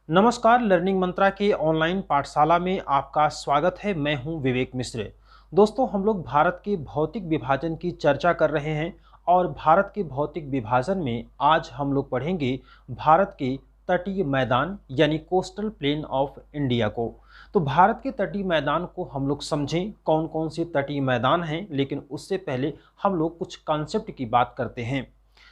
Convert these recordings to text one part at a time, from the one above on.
नमस्कार, लर्निंग मंत्रा के ऑनलाइन पाठशाला में आपका स्वागत है। मैं हूं विवेक मिश्र। दोस्तों, हम लोग भारत के भौतिक विभाजन की चर्चा कर रहे हैं और भारत के भौतिक विभाजन में आज हम लोग पढ़ेंगे भारत के तटीय मैदान यानी कोस्टल प्लेन ऑफ इंडिया को। तो भारत के तटीय मैदान को हम लोग समझें कौन कौन से तटीय मैदान हैं, लेकिन उससे पहले हम लोग कुछ कॉन्सेप्ट की बात करते हैं।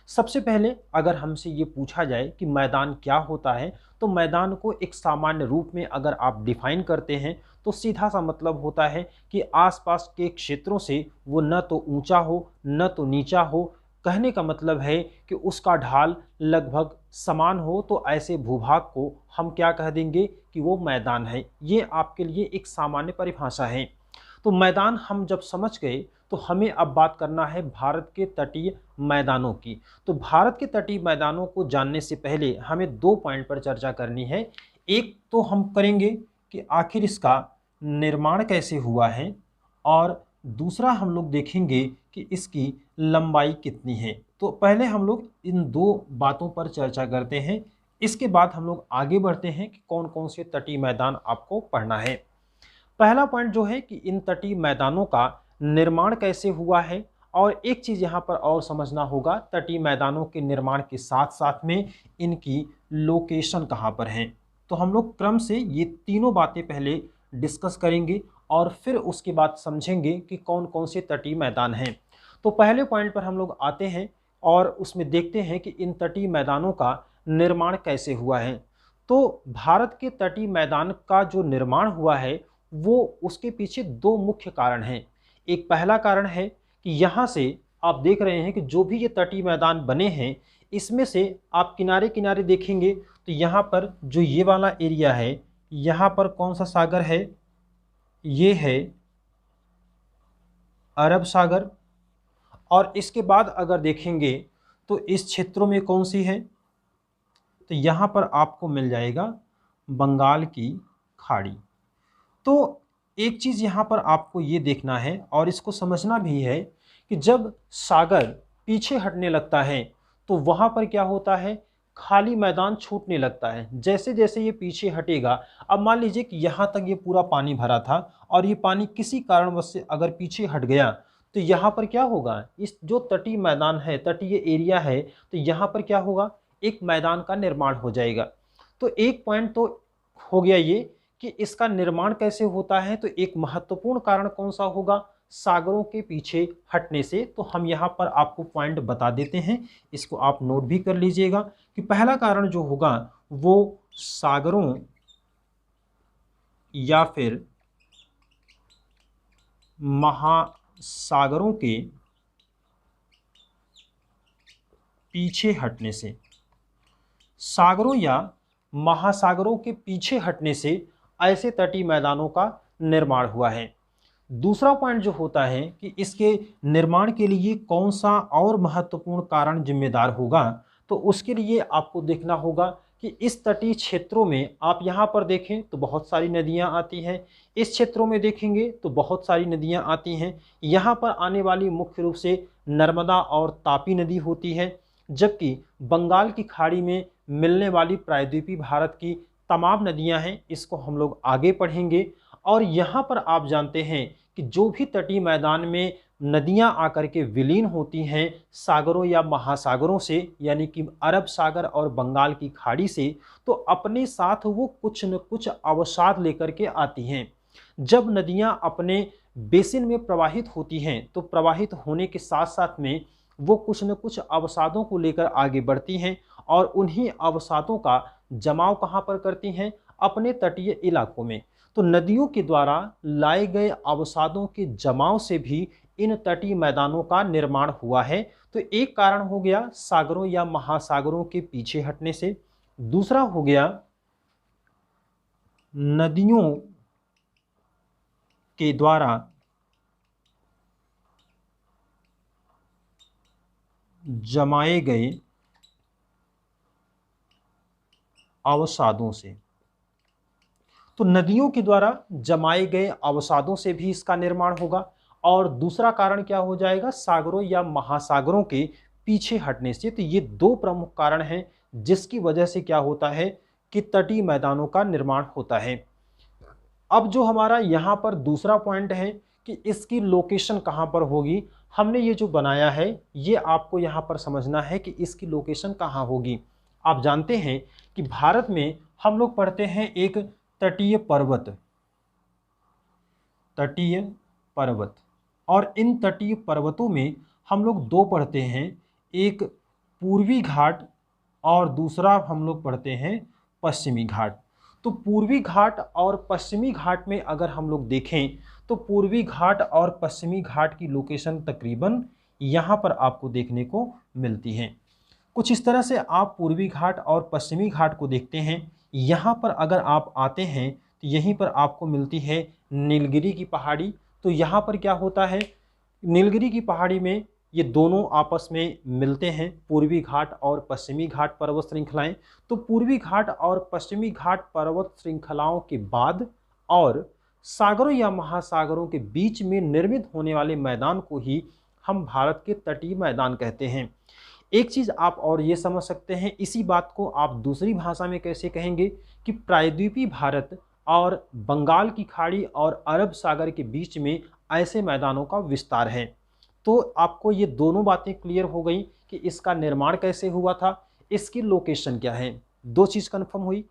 सबसे पहले अगर हमसे ये पूछा जाए कि मैदान क्या होता है, तो मैदान को एक सामान्य रूप में अगर आप डिफाइन करते हैं तो सीधा सा मतलब होता है कि आसपास के क्षेत्रों से वो न तो ऊंचा हो न तो नीचा हो। कहने का मतलब है कि उसका ढाल लगभग समान हो, तो ऐसे भूभाग को हम क्या कह देंगे कि वो मैदान है। ये आपके लिए एक सामान्य परिभाषा है। तो मैदान हम जब समझ गए तो हमें अब बात करना है भारत के तटीय मैदानों की। तो भारत के तटीय मैदानों को जानने से पहले हमें दो पॉइंट पर चर्चा करनी है। एक तो हम करेंगे कि आखिर इसका निर्माण कैसे हुआ है, और दूसरा हम लोग देखेंगे कि इसकी लंबाई कितनी है। तो पहले हम लोग इन दो बातों पर चर्चा करते हैं, इसके बाद हम लोग आगे बढ़ते हैं कि कौन कौन से तटीय मैदान आपको पढ़ना है। पहला पॉइंट जो है कि इन तटीय मैदानों का निर्माण कैसे हुआ है, और एक चीज़ यहाँ पर और समझना होगा, तटीय मैदानों के निर्माण के साथ साथ में इनकी लोकेशन कहाँ पर है। तो हम लोग क्रम से ये तीनों बातें पहले डिस्कस करेंगे और फिर उसके बाद समझेंगे कि कौन कौन से तटीय मैदान हैं। तो पहले पॉइंट पर हम लोग आते हैं और उसमें देखते हैं कि इन तटीय मैदानों का निर्माण कैसे हुआ है। तो भारत के तटीय मैदान का जो निर्माण हुआ है वो उसके पीछे दो मुख्य कारण हैं। एक पहला कारण है कि यहाँ से आप देख रहे हैं कि जो भी ये तटीय मैदान बने हैं, इसमें से आप किनारे किनारे देखेंगे तो यहाँ पर जो ये वाला एरिया है, यहाँ पर कौन सा सागर है, ये है अरब सागर। और इसके बाद अगर देखेंगे तो इस क्षेत्रों में कौन सी है, तो यहाँ पर आपको मिल जाएगा बंगाल की खाड़ी। तो एक चीज़ यहाँ पर आपको ये देखना है और इसको समझना भी है कि जब सागर पीछे हटने लगता है तो वहाँ पर क्या होता है, खाली मैदान छूटने लगता है। जैसे जैसे ये पीछे हटेगा, अब मान लीजिए कि यहाँ तक ये पूरा पानी भरा था और ये पानी किसी कारणवश से अगर पीछे हट गया तो यहाँ पर क्या होगा, इस जो तटीय मैदान है, तटीय एरिया है, तो यहाँ पर क्या होगा, एक मैदान का निर्माण हो जाएगा। तो एक पॉइंट तो हो गया ये कि इसका निर्माण कैसे होता है। तो एक महत्वपूर्ण कारण कौन सा होगा, सागरों के पीछे हटने से। तो हम यहाँ पर आपको पॉइंट बता देते हैं, इसको आप नोट भी कर लीजिएगा कि पहला कारण जो होगा वो सागरों या फिर महासागरों के पीछे हटने से, सागरों या महासागरों के पीछे हटने से ऐसे तटीय मैदानों का निर्माण हुआ है। दूसरा पॉइंट जो होता है कि इसके निर्माण के लिए कौन सा और महत्वपूर्ण कारण जिम्मेदार होगा, तो उसके लिए आपको देखना होगा कि इस तटीय क्षेत्रों में आप यहाँ पर देखें तो बहुत सारी नदियाँ आती हैं, इस क्षेत्रों में देखेंगे तो बहुत सारी नदियाँ आती हैं। यहाँ पर आने वाली मुख्य रूप से नर्मदा और तापी नदी होती है, जबकि बंगाल की खाड़ी में मिलने वाली प्रायद्वीपीय भारत की तमाम नदियाँ हैं। इसको हम लोग आगे पढ़ेंगे। और यहाँ पर आप जानते हैं कि जो भी तटीय मैदान में नदियाँ आकर के विलीन होती हैं सागरों या महासागरों से, यानी कि अरब सागर और बंगाल की खाड़ी से, तो अपने साथ वो कुछ न कुछ अवसाद लेकर के आती हैं। जब नदियाँ अपने बेसिन में प्रवाहित होती हैं तो प्रवाहित होने के साथ साथ में वो कुछ न कुछ अवसादों को लेकर आगे बढ़ती हैं, और उन्हीं अवसादों का जमाव कहाँ पर करती हैं, अपने तटीय इलाकों में। तो नदियों के द्वारा लाए गए अवसादों के जमाव से भी इन तटीय मैदानों का निर्माण हुआ है। तो एक कारण हो गया सागरों या महासागरों के पीछे हटने से, दूसरा हो गया नदियों के द्वारा जमाए गए अवसादों से। तो नदियों के द्वारा जमाए गए अवसादों से भी इसका निर्माण होगा। और दूसरा कारण क्या हो जाएगा, सागरों या महासागरों के पीछे हटने से। तो ये दो प्रमुख कारण हैं जिसकी वजह से क्या होता है कि तटीय मैदानों का निर्माण होता है। अब जो हमारा यहाँ पर दूसरा पॉइंट है कि इसकी लोकेशन कहाँ पर होगी, हमने ये जो बनाया है ये आपको यहाँ पर समझना है कि इसकी लोकेशन कहाँ होगी। आप जानते हैं कि भारत में हम लोग पढ़ते हैं एक तटीय पर्वत, तटीय पर्वत, और इन तटीय पर्वतों में हम लोग दो पढ़ते हैं, एक पूर्वी घाट और दूसरा हम लोग पढ़ते हैं पश्चिमी घाट। तो पूर्वी घाट और पश्चिमी घाट में अगर हम लोग देखें तो पूर्वी घाट और पश्चिमी घाट की लोकेशन तकरीबन यहाँ पर आपको देखने को मिलती हैं। कुछ इस तरह से आप पूर्वी घाट और पश्चिमी घाट को देखते हैं। यहाँ पर अगर आप आते हैं तो यहीं पर आपको मिलती है नीलगिरी की पहाड़ी। तो यहाँ पर क्या होता है, नीलगिरी की पहाड़ी में ये दोनों आपस में मिलते हैं, पूर्वी घाट और पश्चिमी घाट पर्वत श्रृंखलाएं। तो पूर्वी घाट और पश्चिमी घाट पर्वत श्रृंखलाओं के बाद और सागरों या महासागरों के बीच में निर्मित होने वाले मैदान को ही हम भारत के तटीय मैदान कहते हैं। एक चीज़ आप और ये समझ सकते हैं, इसी बात को आप दूसरी भाषा में कैसे कहेंगे कि प्रायद्वीपीय भारत और बंगाल की खाड़ी और अरब सागर के बीच में ऐसे मैदानों का विस्तार है। तो आपको ये दोनों बातें क्लियर हो गई कि इसका निर्माण कैसे हुआ था, इसकी लोकेशन क्या है, दो चीज़ कन्फर्म हुई।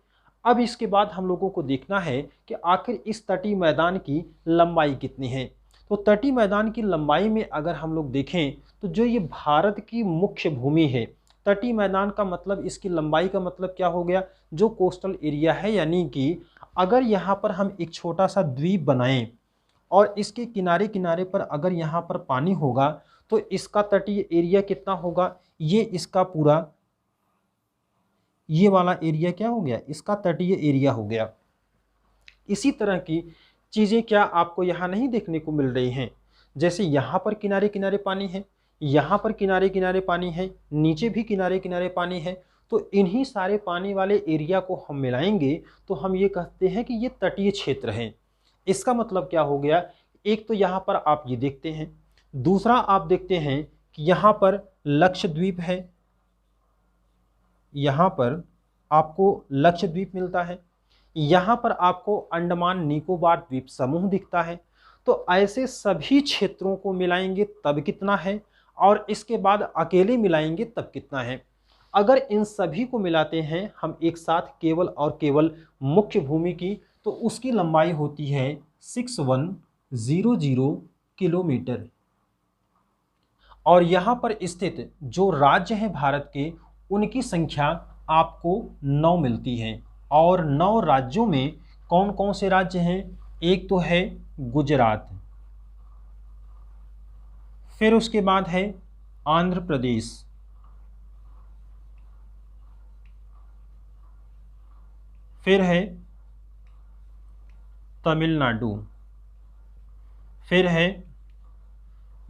अब इसके बाद हम लोगों को देखना है कि आखिर इस तटीय मैदान की लंबाई कितनी है। तो तटीय मैदान की लंबाई में अगर हम लोग देखें तो जो ये भारत की मुख्य भूमि है, तटीय मैदान का मतलब इसकी लंबाई का मतलब क्या हो गया, जो कोस्टल एरिया है, यानी कि अगर यहाँ पर हम एक छोटा सा द्वीप बनाएं और इसके किनारे किनारे पर अगर यहाँ पर पानी होगा तो इसका तटीय एरिया कितना होगा, ये इसका पूरा ये वाला एरिया क्या हो गया, इसका तटीय एरिया हो गया। इसी तरह की चीज़ें क्या आपको यहाँ नहीं देखने को मिल रही हैं, जैसे यहाँ पर किनारे किनारे पानी है, यहाँ पर किनारे किनारे पानी है, नीचे भी किनारे किनारे पानी है। तो इन्हीं सारे पानी वाले एरिया को हम मिलाएंगे तो हम ये कहते हैं कि ये तटीय क्षेत्र है। इसका मतलब क्या हो गया, एक तो यहाँ पर आप ये देखते हैं, दूसरा आप देखते हैं कि यहाँ पर लक्षद्वीप है, यहाँ पर आपको लक्षद्वीप मिलता है, यहाँ पर आपको अंडमान निकोबार द्वीप समूह दिखता है। तो ऐसे सभी क्षेत्रों को मिलाएंगे तब कितना है, और इसके बाद अकेले मिलाएंगे तब कितना है। अगर इन सभी को मिलाते हैं हम एक साथ केवल और केवल मुख्य भूमि की, तो उसकी लंबाई होती है 6100 किलोमीटर। और यहाँ पर स्थित जो राज्य हैं भारत के, उनकी संख्या आपको 9 मिलती है। और 9 राज्यों में कौन कौन से राज्य हैं, एक तो है गुजरात, फिर उसके बाद है आंध्र प्रदेश, फिर है तमिलनाडु, फिर है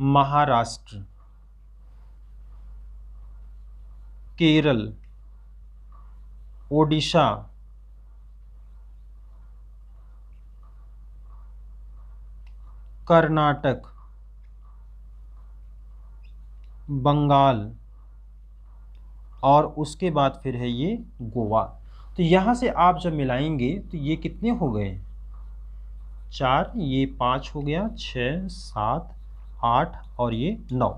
महाराष्ट्र, केरल, ओडिशा, कर्नाटक, बंगाल, और उसके बाद फिर है ये गोवा। तो यहाँ से आप जब मिलाएंगे तो ये कितने हो गए, 4, ये 5 हो गया, 6, 7, 8 और ये 9।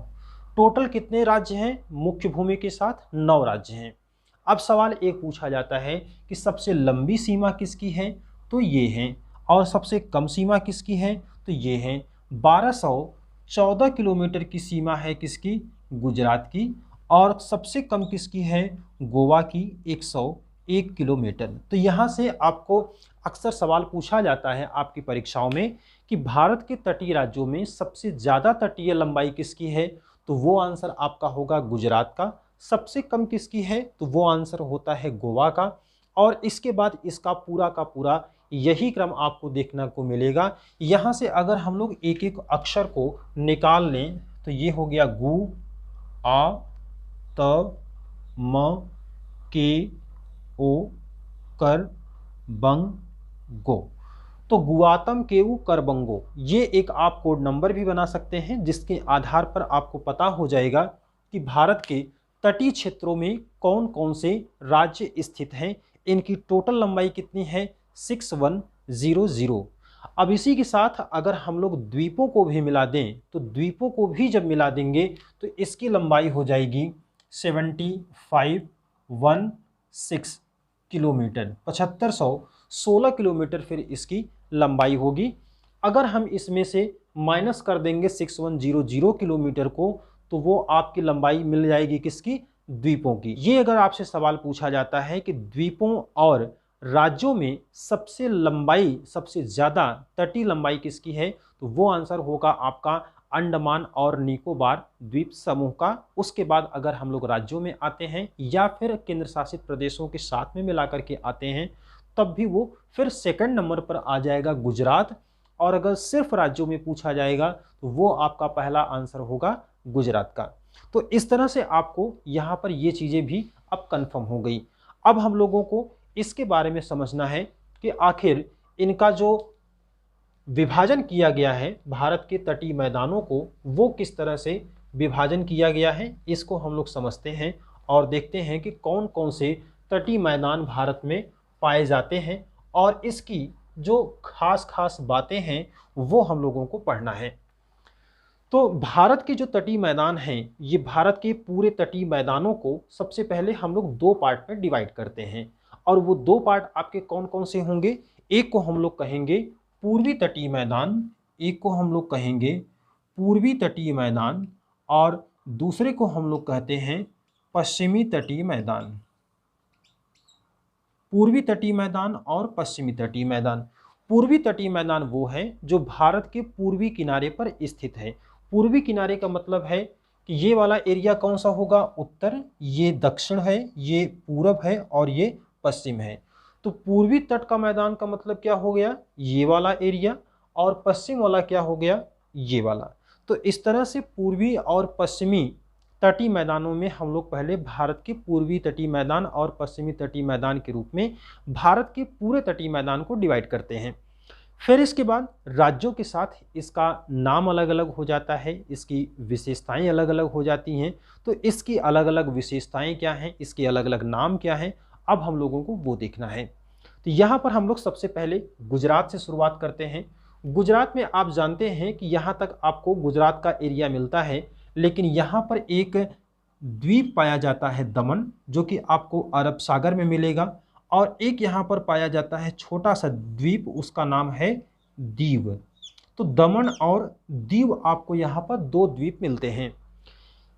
टोटल कितने राज्य हैं मुख्य भूमि के साथ, 9 राज्य हैं। अब सवाल एक पूछा जाता है कि सबसे लंबी सीमा किसकी है, तो ये है, और सबसे कम सीमा किसकी है, तो ये है। 1214 किलोमीटर की सीमा है किसकी, गुजरात की, और सबसे कम किसकी है, गोवा की 101 किलोमीटर। तो यहाँ से आपको अक्सर सवाल पूछा जाता है आपकी परीक्षाओं में कि भारत के तटीय राज्यों में सबसे ज़्यादा तटीय लंबाई किसकी है, तो वो आंसर आपका होगा गुजरात का। सबसे कम किसकी है, तो वो आंसर होता है गोवा का। और इसके बाद इसका पूरा का पूरा यही क्रम आपको देखने को मिलेगा। यहाँ से अगर हम लोग एक एक अक्षर को निकाल लें तो ये हो गया गु, आ, त, म, के, ओ, कर, बंग, गो। तो गुआतम केऊ करबंगो, ये एक आप कोड नंबर भी बना सकते हैं, जिसके आधार पर आपको पता हो जाएगा कि भारत के तटीय क्षेत्रों में कौन कौन से राज्य स्थित हैं। इनकी टोटल लंबाई कितनी है 6100। अब इसी के साथ अगर हम लोग द्वीपों को भी मिला दें तो द्वीपों को भी जब मिला देंगे तो इसकी लंबाई हो जाएगी 7516 किलोमीटर, 7516 किलोमीटर फिर इसकी लंबाई होगी। अगर हम इसमें से माइनस कर देंगे 6100 किलोमीटर को तो वो आपकी लंबाई मिल जाएगी किसकी, द्वीपों की। ये अगर आपसे सवाल पूछा जाता है कि द्वीपों और राज्यों में सबसे लंबाई, सबसे ज़्यादा तटीय लंबाई किसकी है, तो वो आंसर होगा आपका अंडमान और निकोबार द्वीप समूह का। उसके बाद अगर हम लोग राज्यों में आते हैं या फिर केंद्र शासित प्रदेशों के साथ में मिलाकर के आते हैं तब भी वो फिर सेकंड नंबर पर आ जाएगा गुजरात। और अगर सिर्फ राज्यों में पूछा जाएगा तो वो आपका पहला आंसर होगा गुजरात का। तो इस तरह से आपको यहाँ पर ये चीज़ें भी अब कंफर्म हो गई। अब हम लोगों को इसके बारे में समझना है कि आखिर इनका जो विभाजन किया गया है भारत के तटीय मैदानों को, वो किस तरह से विभाजन किया गया है, इसको हम लोग समझते हैं और देखते हैं कि कौन कौन से तटीय मैदान भारत में पाए जाते हैं और इसकी जो खास खास बातें हैं वो हम लोगों को पढ़ना है। तो भारत के जो तटीय मैदान हैं, ये भारत के पूरे तटीय मैदानों को सबसे पहले हम लोग दो पार्ट में डिवाइड करते हैं और वो दो पार्ट आपके कौन कौन से होंगे। एक को हम लोग कहेंगे पूर्वी तटीय मैदान, एक को हम लोग कहेंगे पूर्वी तटीय मैदान और दूसरे को हम लोग कहते हैं पश्चिमी तटीय मैदान। पूर्वी तटीय मैदान और पश्चिमी तटीय मैदान। पूर्वी तटीय मैदान वो है जो भारत के पूर्वी किनारे पर स्थित है। पूर्वी किनारे का मतलब है कि ये वाला एरिया कौन सा होगा, उत्तर, ये दक्षिण है, ये पूरब है और ये पश्चिम है। तो पूर्वी तट का मैदान का मतलब क्या हो गया, ये वाला एरिया, और पश्चिम वाला क्या हो गया, ये वाला। तो इस तरह से पूर्वी और पश्चिमी तटीय मैदानों में हम लोग पहले भारत के पूर्वी तटीय मैदान और पश्चिमी तटीय मैदान के रूप में भारत के पूरे तटीय मैदान को डिवाइड करते हैं। फिर इसके बाद राज्यों के साथ इसका नाम अलग अलग हो जाता है, इसकी विशेषताएं अलग अलग हो जाती हैं। तो इसकी अलग अलग विशेषताएं क्या हैं, इसके अलग अलग नाम क्या हैं, अब हम लोगों को वो देखना है। तो यहाँ पर हम लोग सबसे पहले गुजरात से शुरुआत करते हैं। गुजरात में आप जानते हैं कि यहाँ तक आपको गुजरात का एरिया मिलता है, लेकिन यहाँ पर एक द्वीप पाया जाता है दमन, जो कि आपको अरब सागर में मिलेगा, और एक यहाँ पर पाया जाता है छोटा सा द्वीप, उसका नाम है दीव। तो दमन और दीव आपको यहाँ पर दो द्वीप मिलते हैं।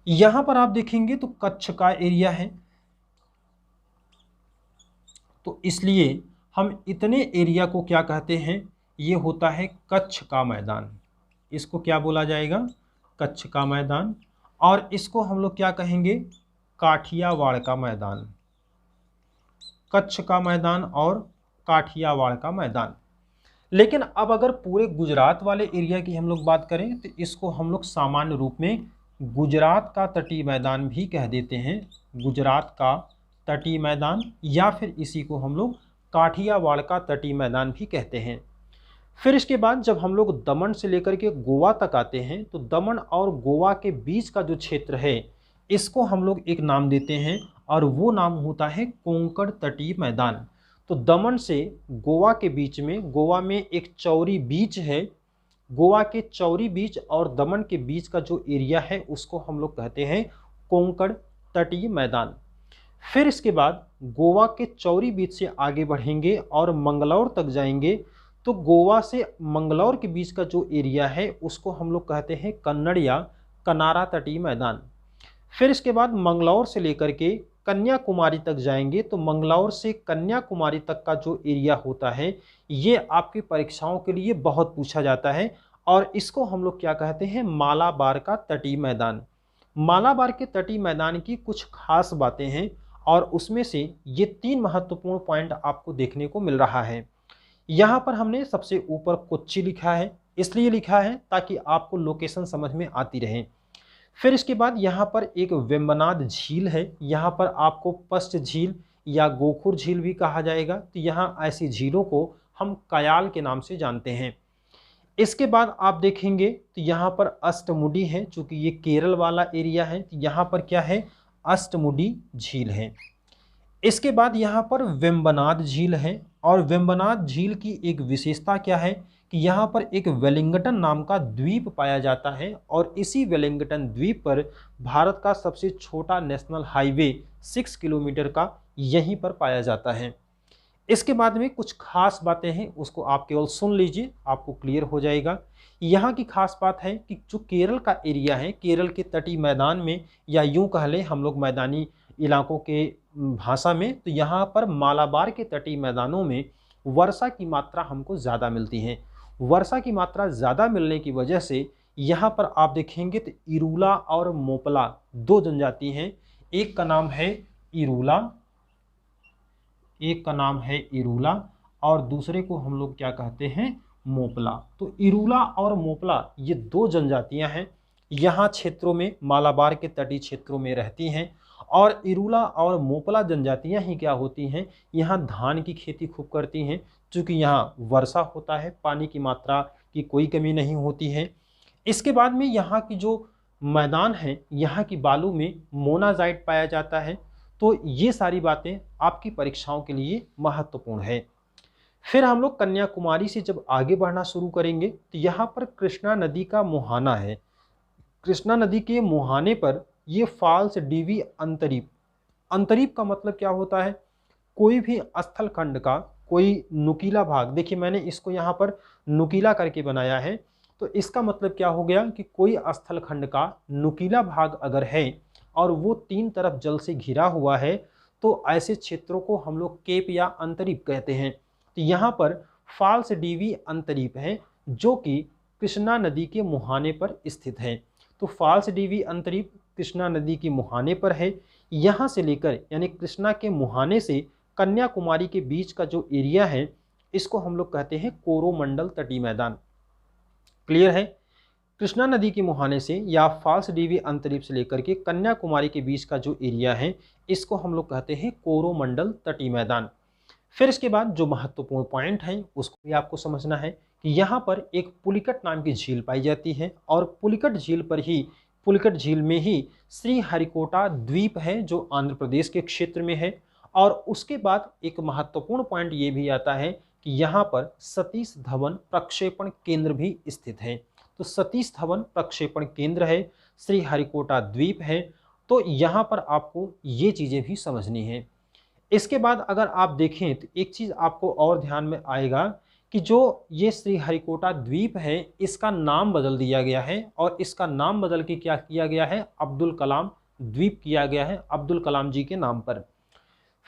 यहाँ पर आप देखेंगे तो कच्छ का एरिया है, तो इसलिए हम इतने एरिया को क्या कहते हैं, ये होता है कच्छ का मैदान। इसको क्या बोला जाएगा, कच्छ का मैदान। और इसको हम लोग क्या कहेंगे, काठियावाड़ का मैदान। कच्छ का मैदान और काठियावाड़ का मैदान। लेकिन अब अगर पूरे गुजरात वाले एरिया की हम लोग बात करें तो इसको हम लोग सामान्य रूप में गुजरात का तटीय मैदान भी कह देते हैं, गुजरात का तटीय मैदान, या फिर इसी को हम लोग काठियावाड़ का तटीय मैदान भी कहते हैं। फिर इसके बाद जब हम लोग दमन से लेकर के गोवा तक आते हैं तो दमन और गोवा के बीच का जो क्षेत्र है इसको हम लोग एक नाम देते हैं और वो नाम होता है कोंकण तटीय मैदान। तो दमन से गोवा के बीच में, गोवा में एक चौरी बीच है, गोवा के चौरी बीच और दमन के बीच का जो एरिया है उसको हम लोग कहते हैं कोंकण तटीय मैदान। फिर इसके बाद गोवा के चौरी बीच से आगे बढ़ेंगे और मंगलौर तक जाएंगे तो गोवा से मंगलौर के बीच का जो एरिया है उसको हम लोग कहते हैं कन्नड़ या कनारा तटीय मैदान। फिर इसके बाद मंगलौर से लेकर के कन्याकुमारी तक जाएंगे तो मंगलौर से कन्याकुमारी तक का जो एरिया होता है ये आपकी परीक्षाओं के लिए बहुत पूछा जाता है और इसको हम लोग क्या कहते हैं, मालाबार का तटीय मैदान। मालाबार के तटीय मैदान की कुछ खास बातें हैं और उसमें से ये तीन महत्वपूर्ण पॉइंट आपको देखने को मिल रहा है। यहाँ पर हमने सबसे ऊपर कोच्चि लिखा है, इसलिए लिखा है ताकि आपको लोकेशन समझ में आती रहे। फिर इसके बाद यहाँ पर एक वेम्बनाड झील है, यहाँ पर आपको पस्ट झील या गोखुर झील भी कहा जाएगा। तो यहाँ ऐसी झीलों को हम कयाल के नाम से जानते हैं। इसके बाद आप देखेंगे तो यहाँ पर अष्टमुडी है, चूँकि ये केरल वाला एरिया है तो यहाँ पर क्या है, अष्टमुडी झील है। इसके बाद यहाँ पर वेम्बनाड झील है, और वेम्बनाड झील की एक विशेषता क्या है कि यहाँ पर एक वेलिंगटन नाम का द्वीप पाया जाता है, और इसी वेलिंगटन द्वीप पर भारत का सबसे छोटा नेशनल हाईवे 6 किलोमीटर का यहीं पर पाया जाता है। इसके बाद में कुछ खास बातें हैं, उसको आप केवल सुन लीजिए, आपको क्लियर हो जाएगा। यहाँ की खास बात है कि जो केरल का एरिया है, केरल के तटीय मैदान में, या यूं कह लें हम लोग मैदानी इलाकों के भाषा में, तो यहाँ पर मालाबार के तटीय मैदानों में वर्षा की मात्रा हमको ज़्यादा मिलती है। वर्षा की मात्रा ज़्यादा मिलने की वजह से यहाँ पर आप देखेंगे तो इरूला और मोपला दो जनजाति हैं। एक का नाम है इरूला, एक का नाम है इरूला, और दूसरे को हम लोग क्या कहते हैं, मोपला। तो इरूला और मोपला ये दो जनजातियां हैं, यहाँ क्षेत्रों में मालाबार के तटीय क्षेत्रों में रहती हैं। और इरूला और मोपला जनजातियां ही क्या होती हैं, यहाँ धान की खेती खूब करती हैं, चूँकि यहाँ वर्षा होता है, पानी की मात्रा की कोई कमी नहीं होती है। इसके बाद में यहाँ की जो मैदान है, यहाँ की बालू में मोनाजाइट पाया जाता है। तो ये सारी बातें आपकी परीक्षाओं के लिए महत्वपूर्ण है। फिर हम लोग कन्याकुमारी से जब आगे बढ़ना शुरू करेंगे तो यहाँ पर कृष्णा नदी का मुहाना है। कृष्णा नदी के मुहाने पर ये फॉल्स डीवी अंतरीप, अंतरीप का मतलब क्या होता है, कोई भी स्थल खंड का कोई नुकीला भाग, देखिए मैंने इसको यहाँ पर नुकीला करके बनाया है, तो इसका मतलब क्या हो गया कि कोई स्थल खंड का नुकीला भाग अगर है और वो तीन तरफ जल से घिरा हुआ है, तो ऐसे क्षेत्रों को हम लोग केप या अंतरीप कहते हैं। तो यहाँ पर फॉल्स डीवी अंतरीप है जो कि कृष्णा नदी के मुहाने पर स्थित है। तो फॉल्स डीवी अंतरीप कृष्णा नदी के मुहाने पर है। यहाँ से लेकर यानी कृष्णा के मुहाने से कन्याकुमारी के बीच का जो एरिया है, इसको हम लोग कहते हैं कोरोमंडल तटीय मैदान। क्लियर है? कृष्णा नदी के मुहाने से या फॉल्स डीवी अंतरीप से लेकर के कन्याकुमारी के बीच का जो एरिया है, इसको हम लोग कहते हैं कोरोमंडल तटीय मैदान। फिर इसके बाद जो महत्वपूर्ण पॉइंट है उसको भी आपको समझना है कि यहाँ पर एक पुलिकट नाम की झील पाई जाती है, और पुलिकट झील पर ही, पुलिकट झील में ही श्रीहरिकोटा द्वीप है जो आंध्र प्रदेश के क्षेत्र में है। और उसके बाद एक महत्वपूर्ण पॉइंट ये भी आता है कि यहाँ पर सतीश धवन प्रक्षेपण केंद्र भी स्थित है। तो सतीश धवन प्रक्षेपण केंद्र है, श्रीहरिकोटा द्वीप है। तो यहाँ पर आपको ये चीज़ें भी समझनी है। इसके बाद अगर आप देखें तो एक चीज़ आपको और ध्यान में आएगा कि जो ये श्रीहरिकोटा द्वीप है, इसका नाम बदल दिया गया है, और इसका नाम बदल के क्या किया गया है, अब्दुल कलाम द्वीप किया गया है, अब्दुल कलाम जी के नाम पर।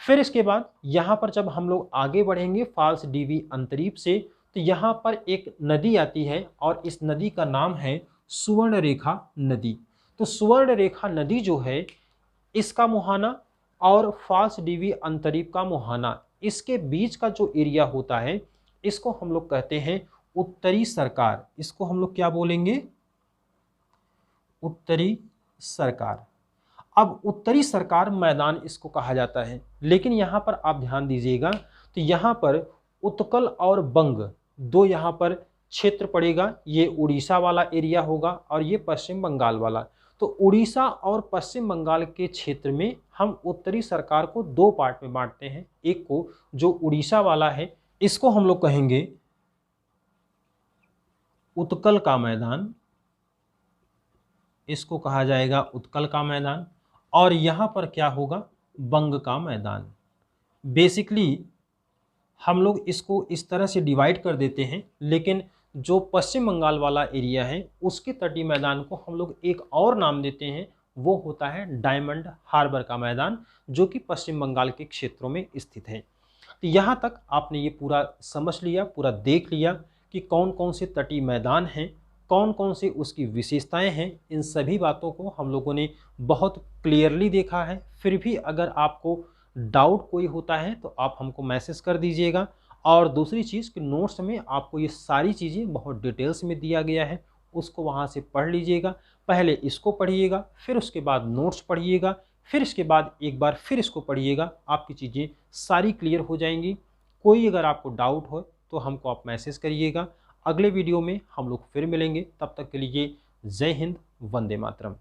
फिर इसके बाद यहाँ पर जब हम लोग आगे बढ़ेंगे फॉल्स डीवी अंतरीप से, तो यहाँ पर एक नदी आती है, और इस नदी का नाम है सुवर्णरेखा नदी। तो सुवर्णरेखा नदी जो है, इसका मुहाना और फॉल्स डीवी अंतरीप का मुहाना, इसके बीच का जो एरिया होता है, इसको हम लोग कहते हैं उत्तरी सरकार। इसको हम लोग क्या बोलेंगे, उत्तरी सरकार। अब उत्तरी सरकार मैदान इसको कहा जाता है, लेकिन यहाँ पर आप ध्यान दीजिएगा, तो यहाँ पर उत्कल और बंग दो यहाँ पर क्षेत्र पड़ेगा। ये उड़ीसा वाला एरिया होगा और ये पश्चिम बंगाल वाला। तो उड़ीसा और पश्चिम बंगाल के क्षेत्र में हम उत्तरी सरकार को दो पार्ट में बांटते हैं। एक को जो उड़ीसा वाला है, इसको हम लोग कहेंगे उत्कल का मैदान, इसको कहा जाएगा उत्कल का मैदान। और यहाँ पर क्या होगा, बंग का मैदान। बेसिकली हम लोग इसको इस तरह से डिवाइड कर देते हैं, लेकिन जो पश्चिम बंगाल वाला एरिया है उसके तटीय मैदान को हम लोग एक और नाम देते हैं, वो होता है डायमंड हार्बर का मैदान, जो कि पश्चिम बंगाल के क्षेत्रों में स्थित है। तो यहाँ तक आपने ये पूरा समझ लिया, पूरा देख लिया कि कौन कौन से तटीय मैदान हैं, कौन कौन से उसकी विशेषताएं हैं। इन सभी बातों को हम लोगों ने बहुत क्लियरली देखा है। फिर भी अगर आपको डाउट कोई होता है तो आप हमको मैसेज कर दीजिएगा। और दूसरी चीज़ कि नोट्स में आपको ये सारी चीज़ें बहुत डिटेल्स में दिया गया है, उसको वहाँ से पढ़ लीजिएगा। पहले इसको पढ़िएगा, फिर उसके बाद नोट्स पढ़िएगा, फिर इसके बाद एक बार फिर इसको पढ़िएगा, आपकी चीज़ें सारी क्लियर हो जाएंगी। कोई अगर आपको डाउट हो तो हमको आप मैसेज करिएगा। अगले वीडियो में हम लोग फिर मिलेंगे, तब तक के लिए जय हिंद, वंदे मातरम।